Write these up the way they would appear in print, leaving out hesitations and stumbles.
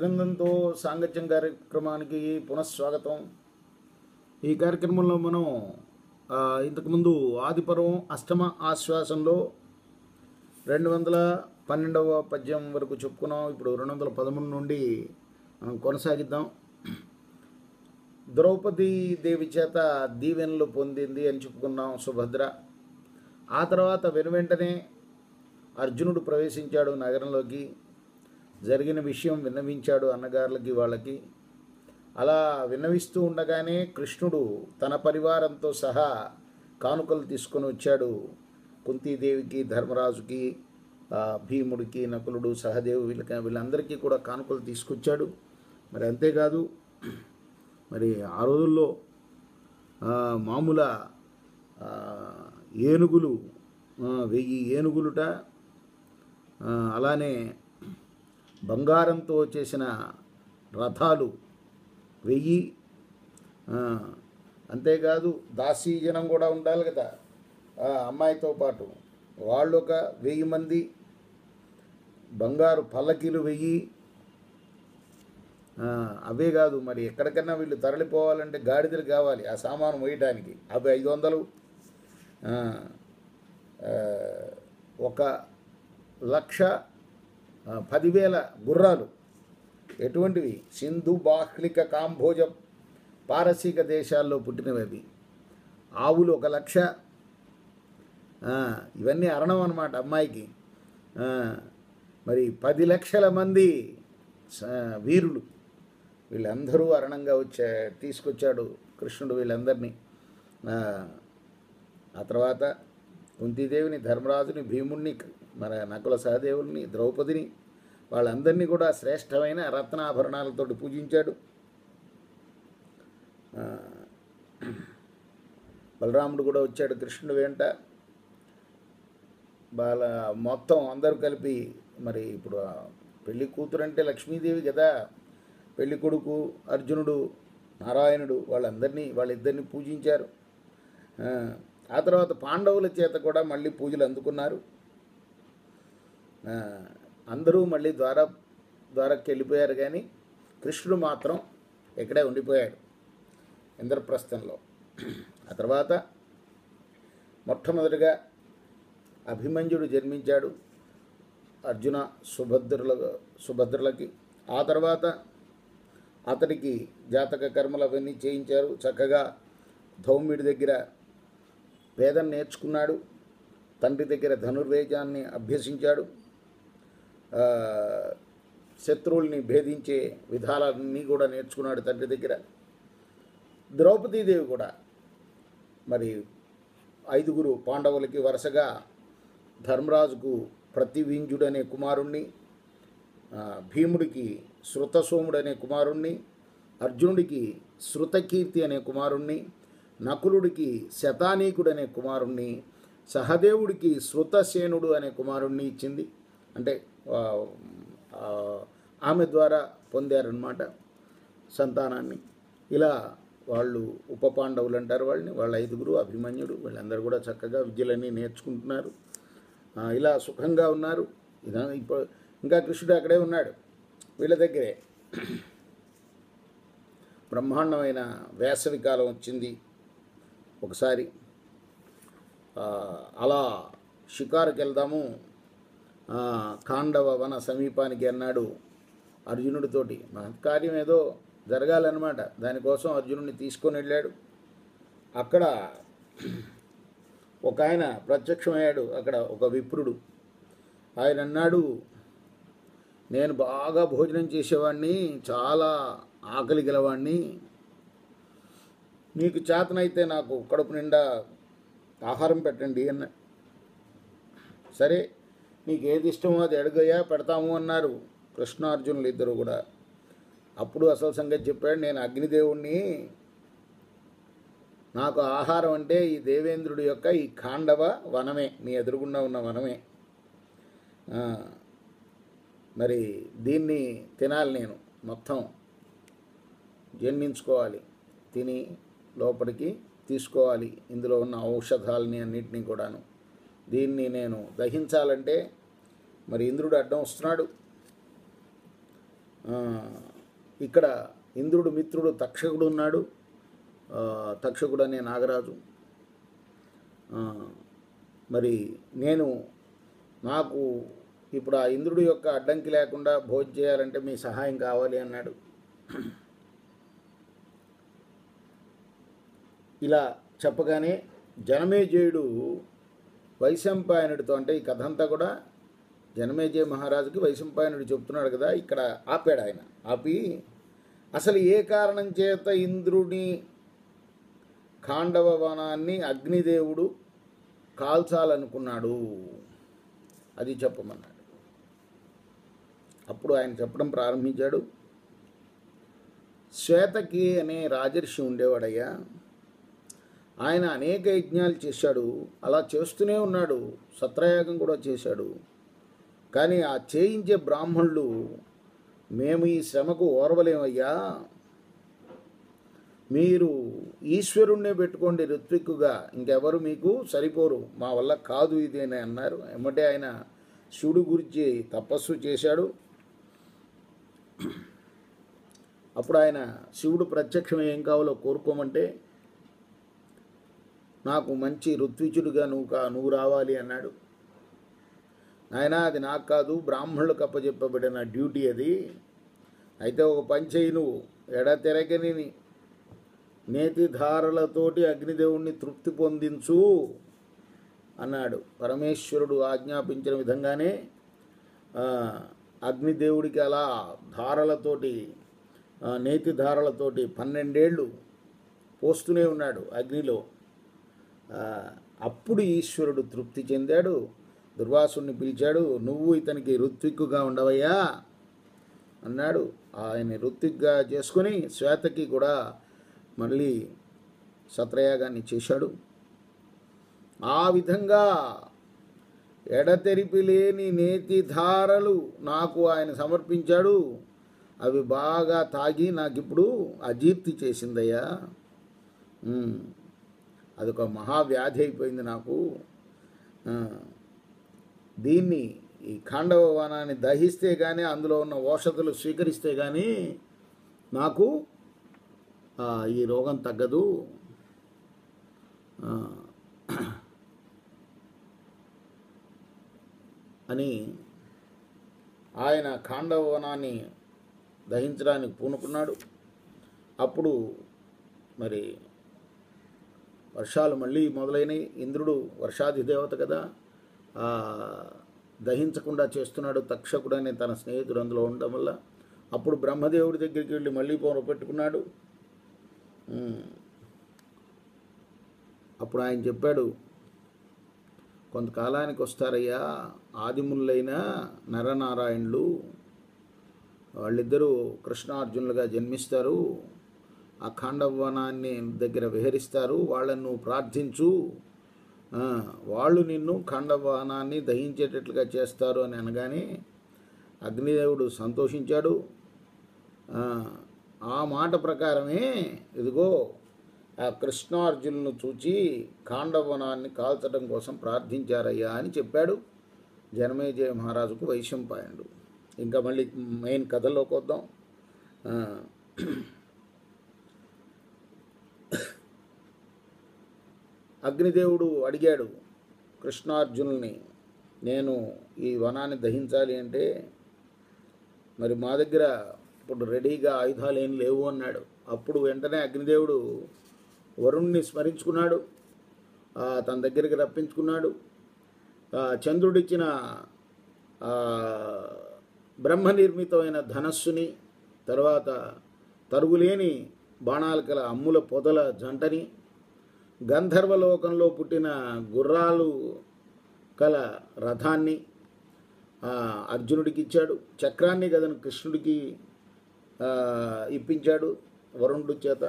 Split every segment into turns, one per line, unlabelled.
చతురంగంతో సాంగత్యం కార్యక్రమానికి పునఃస్వాగతం. ఈ కార్యక్రమంలో మనం ఇంతకుముందు ఆదిపర్వం అష్టమ ఆశ్వాసంలో 212వ పద్యం వరకు చెప్పుకున్నాం. ఇప్పుడు 213 నుండి మనం కొనసాగిద్దాం. ద్రౌపదీ దేవి చేత దీవెనలు పొందింది అని చెప్పుకున్నాం సుభద్ర. ఆ తర్వాత వెనువెంటనే అర్జునుడు ప్రవేశించాడు నగరంలోకి. జరిగిన విషయం విన్నవించాడు అన్నగారులకి వాళ్ళకి. అలా విన్నవిస్తూ ఉండగానే కృష్ణుడు తన పరివారంతో సహా కానుకలు తీసుకొని వచ్చాడు. కుంతీదేవికి, ధర్మరాజుకి, భీముడికి, నకులుడు, సహదేవు వీళ్ళందరికీ కూడా కానుకలు తీసుకొచ్చాడు. మరి అంతేకాదు, మరి ఆ రోజుల్లో మామూలు ఏనుగులు 1000 ఏనుగులుట, అలానే బంగారంతో చేసిన రథాలు 1000, అంతేకాదు దాసీజనం కూడా ఉండాలి కదా అమ్మాయితో పాటు, వాళ్ళు ఒక 1000 మంది, బంగారు పల్లకీలు 1000. అవే కాదు, మరి ఎక్కడికన్నా వీళ్ళు తరలిపోవాలంటే గాడిదలు కావాలి ఆ సామాను మోయటానికి, అవి 500. 1,10,000 గుర్రాలు. ఎటువంటివి? సింధు, బాహ్లిక, కాంభోజ, పారసీక దేశాల్లో పుట్టినవి అవి. ఆవులు 1,00,000. ఇవన్నీ అరణం అన్నమాట అమ్మాయికి. మరి 10 లక్షల మంది వీరులు, వీళ్ళందరూ అరణంగా తీసుకొచ్చాడు కృష్ణుడు వీళ్ళందరినీ. ఆ తర్వాత కుంతీదేవిని, ధర్మరాజుని, భీముణ్ణి, మన నకుల సహదేవుల్ని, ద్రౌపదిని, వాళ్ళందరినీ కూడా శ్రేష్టమైన రత్నాభరణాలతో పూజించాడు. బలరాముడు కూడా వచ్చాడు కృష్ణుడు వెంట. మొత్తం అందరూ కలిపి, మరి ఇప్పుడు పెళ్లి కూతురు అంటే లక్ష్మీదేవి కదా, పెళ్లి కొడుకు అర్జునుడు, నారాయణుడు, వాళ్ళిద్దరిని పూజించారు. ఆ తర్వాత పాండవుల చేత కూడా మళ్ళీ పూజలు అందుకున్నారు. అందరూ మళ్ళీ ద్వారకి వెళ్ళిపోయారు, కానీ కృష్ణుడు మాత్రం ఇక్కడే ఉండిపోయాడు ఇంద్రప్రస్థంలో. ఆ తర్వాత మొట్టమొదటిగా అభిమన్యుడు జన్మించాడు అర్జున సుభద్రలకి. ఆ తర్వాత అతడికి జాతక కర్మలు అవన్నీ చేయించారు. చక్కగా ధౌమ్యుడి దగ్గర వేదం నేర్చుకున్నాడు, తండ్రి దగ్గర ధనుర్వేదాన్ని అభ్యసించాడు, శత్రువుల్ని భేదించే విధాలన్నీ కూడా నేర్చుకున్నాడు తండ్రి దగ్గర. ద్రౌపదీదేవి కూడా మరి 5 పాండవులకి వరుసగా ధర్మరాజుకు ప్రతివింజుడు అనే కుమారుణ్ణి, భీముడికి శృతసోముడు అనే కుమారుణ్ణి, అర్జునుడికి శృతకీర్తి అనే కుమారుణ్ణి, నకులుడికి శతానీకుడు అనే కుమారుణ్ణి, సహదేవుడికి శృతసేనుడు అనే కుమారుణ్ణి ఇచ్చింది. అంటే ఆమె ద్వారా పొందారన్నమాట సంతానాన్ని. ఇలా వాళ్ళు ఉప పాండవులు అంటారు వాళ్ళని. వాళ్ళ 5, అభిమన్యుడు, వీళ్ళందరూ కూడా చక్కగా విద్యలన్నీ నేర్చుకుంటున్నారు. ఇలా సుఖంగా ఉన్నారు. ఇప్పుడు ఇంకా కృష్ణుడు అక్కడే ఉన్నాడు వీళ్ళ దగ్గరే. బ్రహ్మాండమైన వేసవి కాలం వచ్చింది ఒకసారి. అలా షికారుకి వెళ్దాము ఖాండవ వన సమీపానికి అన్నాడు అర్జునుడితోటి. మహత్కార్యం ఏదో జరగాలన్నమాట, దానికోసం అర్జునుడిని తీసుకొని వెళ్ళాడు. అక్కడ ఒక ఆయన ప్రత్యక్షమయ్యాడు. అక్కడ ఒక విప్రుడు. ఆయన అన్నాడు, నేను బాగా భోజనం చేసేవాడిని, చాలా ఆకలి గలవాడిని, మీకు చేతనైతే నాకు కడుపు నిండా ఆహారం పెట్టండి అన్న. సరే, నీకు ఏది ఇష్టమో అది అడుగయ్యా, పెడతాము అన్నారు కృష్ణార్జునులు ఇద్దరు కూడా. అప్పుడు అసలు సంగతి చెప్పాడు, నేను అగ్నిదేవుణ్ణి, నాకు ఆహారం అంటే ఈ దేవేంద్రుడి యొక్క ఈ ఖాండవ వనమే, మీ ఎదురుగుండా ఉన్న వనమే. మరి దీన్ని తినాలి, నేను మొత్తం జీర్ణించుకోవాలి, తిని లోపలికి తీసుకోవాలి ఇందులో ఉన్న ఔషధాలని అన్నింటినీ కూడాను. దీన్ని నేను దహించాలంటే మరి ఇంద్రుడు అడ్డం వస్తున్నాడు. ఇక్కడ ఇంద్రుడు మిత్రుడు తక్షకుడు ఉన్నాడు. తక్షకుడు అనే నాగరాజు. మరి నాకు ఇప్పుడు ఆ ఇంద్రుడి యొక్క అడ్డంకి లేకుండా భోజనం చేయాలంటే మీ సహాయం కావాలి అన్నాడు. ఇలా చెప్పగానే జనమేజయుడు వైశంపాయనుడితో, అంటే ఈ కథ అంతా కూడా జనమేజయ మహారాజుకి వైశంపాయనుడు చెప్తున్నాడు కదా, ఇక్కడ ఆపాడు. ఆయన ఆపి అసలు ఏ కారణం చేత ఇంద్రుని ఖాండవ వనాన్ని అగ్నిదేవుడు కాల్చాలనుకున్నాడు అది చెప్పమన్నాడు. అప్పుడు ఆయన చెప్పడం ప్రారంభించాడు. శ్వేతకి అనే రాజర్షి ఉండేవాడయ్యా. ఆయన అనేక యజ్ఞాలు చేశాడు, అలా చేస్తూనే ఉన్నాడు, సత్రయాగం కూడా చేశాడు. కానీ ఆ చేయించే బ్రాహ్మణులు మేము ఈ శ్రమకు ఓర్వలేమయ్యా, మీరు ఈశ్వరుణ్ణే పెట్టుకోండి ఋత్విక్కుగా, ఇంకెవరు మీకు సరిపోరు, మా వల్ల కాదు ఇది అని అన్నారు. ఏమంటే ఆయన శివుడు గురించి తపస్సు చేశాడు. అప్పుడు ఆయన శివుడు ప్రత్యక్షం ఏం కావాలో కోరుకోమంటే, నాకు మంచి ఋత్విజుడుగా నువ్వు రావాలి అన్నాడు. ఆయన అది నాకు కాదు, బ్రాహ్మణులకు అప్పచెప్పబడిన డ్యూటీ అది. అయితే ఒక పని చేయి, నువ్వు ఎడతెరగని నేతిధారలతోటి అగ్నిదేవుణ్ణి తృప్తి పొందించు అన్నాడు. పరమేశ్వరుడు ఆజ్ఞాపించిన విధంగానే అగ్నిదేవుడికి అలా ధారలతోటి, నేతి ధారలతోటి 12 ఏళ్ళు పోస్తూనే ఉన్నాడు అగ్నిలో. అప్పుడు ఈశ్వరుడు తృప్తి చెందాడు. దుర్వాసుని పిలిచాడు. నువ్వు ఇతనికి ఋత్విక్కుగా ఉండవయ్యా అన్నాడు. ఆయన ఋత్విక్గా చేసుకుని శ్వేతకి కూడా మళ్ళీ సత్రయాగాన్ని చేశాడు. ఆ విధంగా ఎడతెరిపి లేని నేతి ధారలు నాకు ఆయన సమర్పించాడు. అవి బాగా తాగి నాకు ఇప్పుడు అజీర్తి చేసిందయ్యా. అదొక మహావ్యాధి అయిపోయింది నాకు. దీన్ని ఈ ఖాండవ వనాన్ని దహిస్తే కానీ, అందులో ఉన్న ఔషధులు స్వీకరిస్తే కానీ నాకు ఈ రోగం తగ్గదు అని ఆయన ఖాండవ వనాన్ని దహించడానికి పూనుకున్నాడు. అప్పుడు మరి వర్షాలు మళ్ళీ మొదలైనవి. ఇంద్రుడు వర్షాధిదేవత కదా, దహించకుండా చేస్తున్నాడు తక్షకుడు అనే తన స్నేహితుడు అందులో ఉండడం వల్ల. అప్పుడు బ్రహ్మదేవుడి దగ్గరికి వెళ్ళి మళ్ళీ పెట్టుకున్నాడు. అప్పుడు ఆయన చెప్పాడు, కొంతకాలానికి వస్తారయ్యా ఆదిములైన నరనారాయణులు, వాళ్ళిద్దరూ కృష్ణార్జునులుగా జన్మిస్తారు, ఆ ఖాండవనాన్ని దగ్గర విహరిస్తారు, వాళ్ళను నువ్వు ప్రార్థించు, వాళ్ళు నిన్ను ఖాండవనాన్ని దహించేటట్లుగా చేస్తారు అని అనగానే అగ్నిదేవుడు సంతోషించాడు. ఆ మాట ప్రకారమే ఇదిగో ఆ కృష్ణార్జునులను చూచి ఖాండవనాన్ని కాల్చడం కోసం ప్రార్థించారయ్యా అని చెప్పాడు జనమేజయ మహారాజుకు వైశంపాయనుడు. ఇంకా మళ్ళీ మెయిన్ కథలోకి వద్దాం. అగ్నిదేవుడు అడిగాడు కృష్ణార్జునుల్ని, నేను ఈ వనాన్ని దహించాలి అంటే మరి మా దగ్గర ఇప్పుడు రెడీగా ఆయుధాలు ఏం లేవు అన్నాడు. అప్పుడు వెంటనే అగ్నిదేవుడు వరుణ్ణి స్మరించుకున్నాడు, తన దగ్గరికి రప్పించుకున్నాడు. చంద్రుడిచ్చిన బ్రహ్మ నిర్మితమైన ధనస్సుని, తర్వాత తరుగులేని బాణాలు కల అమ్ముల పొదల జంటని, గంధర్వలోకంలో పుట్టిన గుర్రాలు కల రథాన్ని అర్జునుడికి ఇచ్చాడు. చక్రాన్ని గదను కృష్ణుడికి ఇప్పించాడు వరుణుడి చేత.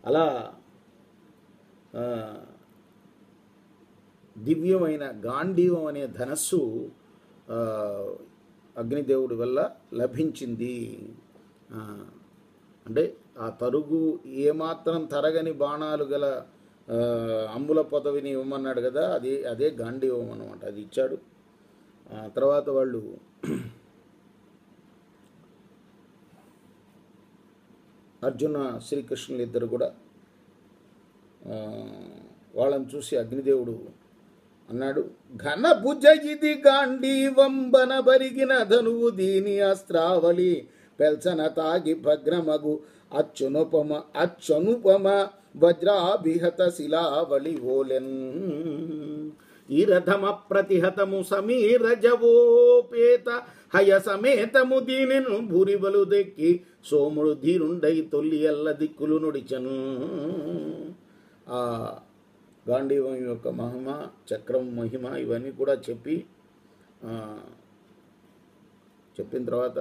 అలా దివ్యమైన గాంధీవం అనే ధనస్సు అగ్నిదేవుడి వల్ల లభించింది. అంటే ఆ తరుగు ఏమాత్రం తరగని బాణాలు గల అంబుల పొదవిని ఇవ్వమన్నాడు కదా, అదే గాంధీవం అన్నమాట, అది ఇచ్చాడు. తర్వాత వాళ్ళు అర్జున శ్రీకృష్ణులు ఇద్దరు కూడా వాళ్ళని చూసి అగ్నిదేవుడు అన్నాడు, ఘన భుజ ఇది గాంధీవంబన బరిగిన ధనువు దీని అస్త్రావళి పెల్చన తాగి భగ్రమగు అచ్చునుపమ వజ్రాభిహత శిలావళి ఓలెన్ ఈ రథమ ప్రతిహతము సమీరజవోపేత హయ సమేతము దీనిను భూరిబలు దెక్కి సోముడు ధీరుండై తొల్లి ఎల్ల దిక్కులు నుడిచను. ఆ గాంధీవం యొక్క మహిమ, చక్రం మహిమ ఇవన్నీ కూడా చెప్పిన తర్వాత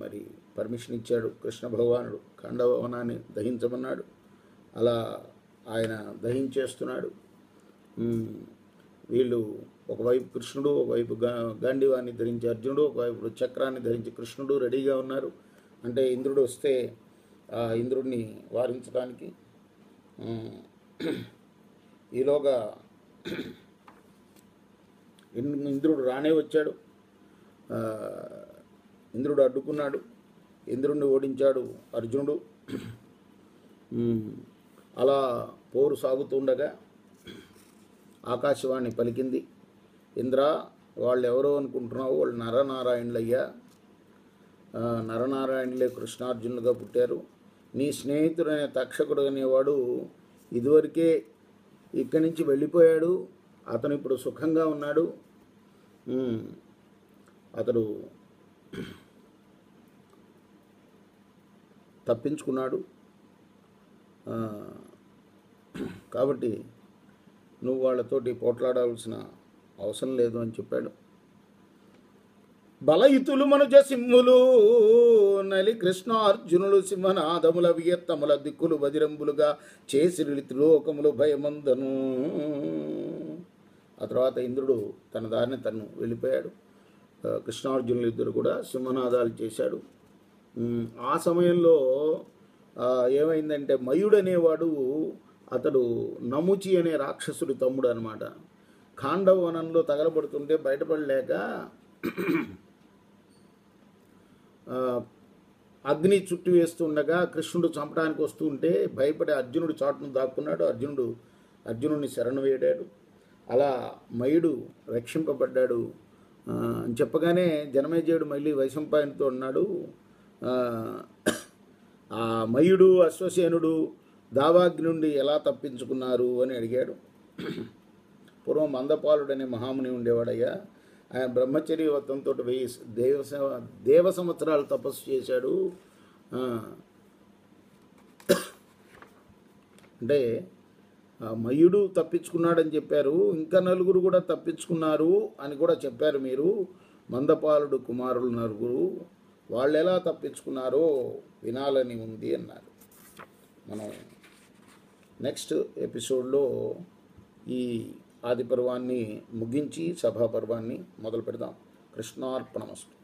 మరి పర్మిషన్ ఇచ్చాడు కృష్ణ భగవానుడు. ఖండవనాన్ని దహించమన్నాడు. అలా ఆయన దహించేస్తున్నాడు. వీళ్ళు ఒకవైపు కృష్ణుడు, ఒకవైపు గాంధీవాన్ని ధరించి అర్జునుడు, ఒకవైపు చక్రాన్ని ధరించి కృష్ణుడు రెడీగా ఉన్నారు. అంటే ఇంద్రుడు వస్తే ఆ ఇంద్రుడిని వారించడానికి. ఈలోగా ఇంద్రుడు రానే వచ్చాడు. ఇంద్రుడు అడ్డుకున్నాడు. ఇంద్రుడిని ఓడించాడు అర్జునుడు. అలా పోరు సాగుతుండగా ఆకాశవాణి పలికింది, ఇంద్ర, వాళ్ళు ఎవరో అనుకుంటున్నావు, వాళ్ళు నరనారాయణులయ్యా. నరనారాయణులే కృష్ణార్జునులుగా పుట్టారు. నీ స్నేహితుడైన తక్షకుడు అనేవాడు ఇదివరకే ఇక్కడి నుంచి వెళ్ళిపోయాడు. అతను ఇప్పుడు సుఖంగా ఉన్నాడు. అతడు తప్పించుకున్నాడు. కాబట్టి నువ్వు వాళ్ళతోటి పోట్లాడాల్సిన అవసరం లేదు అని చెప్పాడు. బలయుతులు మనుజ సింహులు నలి కృష్ణార్జునులు సింహనాదముల వియత్తముల దిక్కులు వదిరంబులుగా చేసిరి త్రిలోకములు భయమందను. ఆ తర్వాత ఇంద్రుడు తన దారిని తను వెళ్ళిపోయాడు. కృష్ణార్జునులు ఇద్దరు కూడా సింహనాదాలు చేశాడు. ఆ సమయంలో ఏమైందంటే మయుడు అనేవాడు, అతడు నముచి అనే రాక్షసుడి తమ్ముడు అనమాట. ఖాండవనంలో తగలబడుతుంటే బయటపడలేక అగ్ని చుట్టూ వేస్తుండగా కృష్ణుడు చంపడానికి వస్తూ ఉంటే భయపడి అర్జునుడు చాటును దాక్కున్నాడు. అర్జునుడిని శరణు వేడాడు. అలా మయుడు రక్షింపబడ్డాడు అని చెప్పగానే జనమేజయుడు మళ్ళీ వైశంపాయనుతో అన్నాడు, ఆ మయుడు అశ్వసేనుడు దావాగ్ని నుండి ఎలా తప్పించుకున్నారు అని అడిగాడు. పూర్వం మందపాలుడనే మహాముని ఉండేవాడయ్యా. ఆయన బ్రహ్మచర్య వ్రతంతో 1000 దేవ సంవత్సరాలు తపస్సు చేశాడు. అంటే మయుడు తప్పించుకున్నాడని చెప్పారు, ఇంకా నలుగురు కూడా తప్పించుకున్నారు అని కూడా చెప్పారు మీరు. మందపాలుడు కుమారులు నలుగురు, వాళ్ళు ఎలా తప్పించుకున్నారో వినాలని ఉంది అన్నారు. మనం నెక్స్ట్ ఎపిసోడ్లో ఈ ఆది పర్వాన్ని ముగించి సభా పర్వాన్ని మొదలు పెడదాం. కృష్ణార్పణమస్తు.